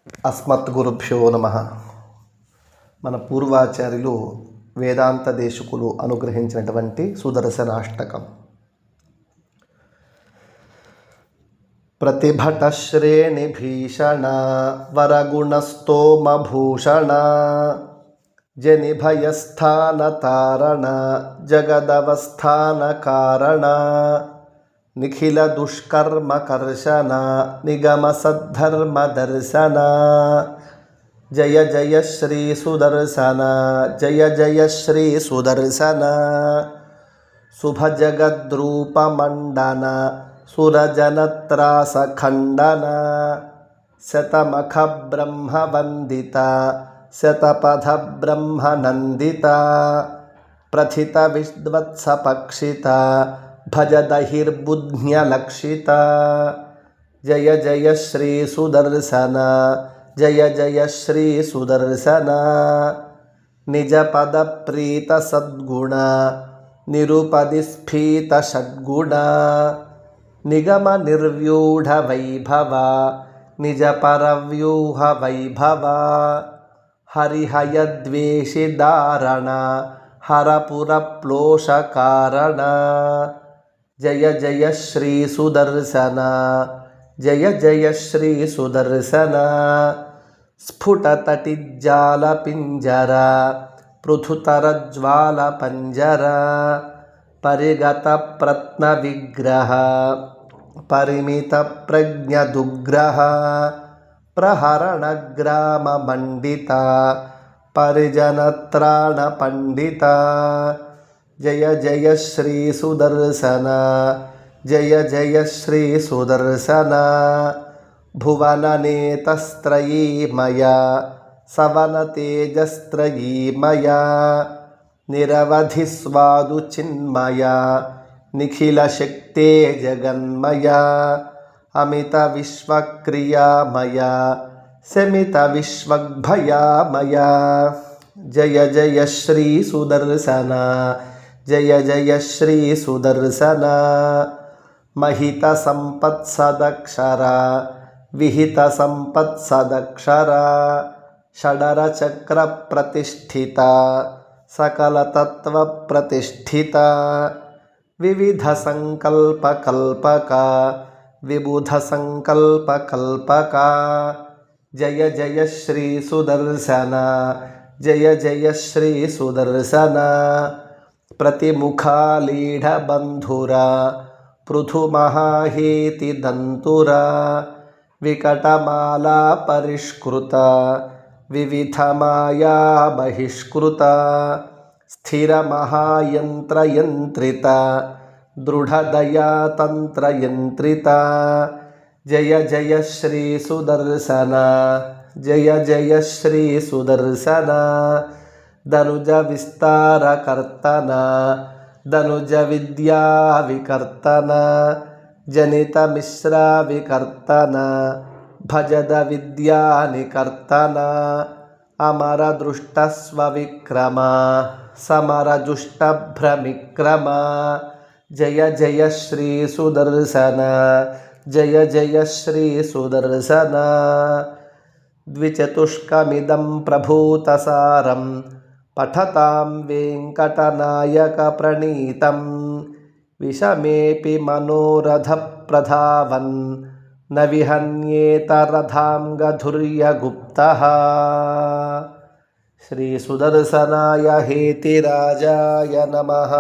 అస్మద్గురుభ్యో నమః. మన పూర్వాచార్యులు వేదాంత దేశకులు అనుగ్రహించినటువంటి సుదర్శనాష్టకం. ప్రతిభట శ్రేణి భీషణ వరగుణస్తోమభూషణ జనిభయస్థాన తారణ జగదవస్థాన కారణ నిఖిల దుష్కర్మ కర్షణ నిగమ సద్ధర్మ దర్శన జయ జయ శ్రీ సుదర్శన జయ జయ శ్రీ సుదర్శన శుభ జగద్రూప మండన సురజనత్రాస ఖండన శతమఖ బ్రహ్మ వందిత శతపథ బ్రహ్మ నందిత ప్రథిత విద్వత్స పక్షిత భజదహిర్బుధ్న్యలక్షిత జయ జయ శ్రీ సుదర్శన జయ జయ శ్రీ సుదర్శన నిజ పద ప్రీత సద్గుణ నిరుపది స్ఫీత షడ్గుణ నిగమ నిర్వ్యూఢ వైభవ నిజ పరవ్యూహ వైభవ హరిహయద్వేషి దారణ హరపుర ప్లోష కారణ జయ జయ శ్రీ సుదర్శన జయ జయ శ్రీ సుదర్శన స్ఫుటతటిజ్జాల పింజర పృథుతరజ్వాల పంజర పరిగత ప్రత్న విగ్రహ పరిమిత ప్రజ్ఞదుగ్రహ ప్రహరణ గ్రామ మండిత పరిజనత్రాణ పండిత జయ జయ శ్రీ సుదర్శన జయ జయ శ్రీ సుదర్శన భువననేతస్త్రయీమయ సవన తేజస్త్రయీమయ నిరవధి స్వాదు చిన్మయ నిఖిల శక్తే జగన్మయ అమిత విశ్వక్రియామయ శమిత విశ్వగ్భయామయ జయ జయ శ్రీ సుదర్శన జయ జయ శ్రీ సుదర్శన మహిత సంపత్సదక్షర విహిత సంపత్సదక్షర షడర చక్ర ప్రతిష్ఠిత సకల తత్వ ప్రతిష్ఠిత వివిధ సంకల్ప కల్పక విబుధ సంకల్ప కల్పక జయ జయ శ్రీ సుదర్శన జయ జయ శ్రీ సుదర్శన ప్రతిముఖాలీఢ బంధుర పృథుమహాహేతి దంతుర వికటమాలా పరిష్కృత వివిధ మాయా బహిష్కృత స్థిరమహాయంత్రయంత్రిత దృఢదయాతంత్రయంత్రిత జయ జయ శ్రీ సుదర్శన జయ జయ శ్రీ సుదర్శన ధనుజ విస్తారకర్తన ధనుజ విద్యా వికర్తన జనిత మిశ్రా వికర్తన భజద విద్యా నికర్తన అమర దృష్టస్వ విక్రమ సమర జుష్ట భ్రమిక్రమ జయ జయ శ్రీ సుదర్శన జయ జయ శ్రీ సుదర్శన ద్విచతుష్కమిదం ప్రభూతసారం పఠతాం వెంకటనాయక ప్రణీతం విషమేపి మనోరథ ప్రధావన్ న విహన్యేత రథాంగధుర్యగుప్తః. శ్రీ సుదర్శనాయ హేతిరాజాయ నమః.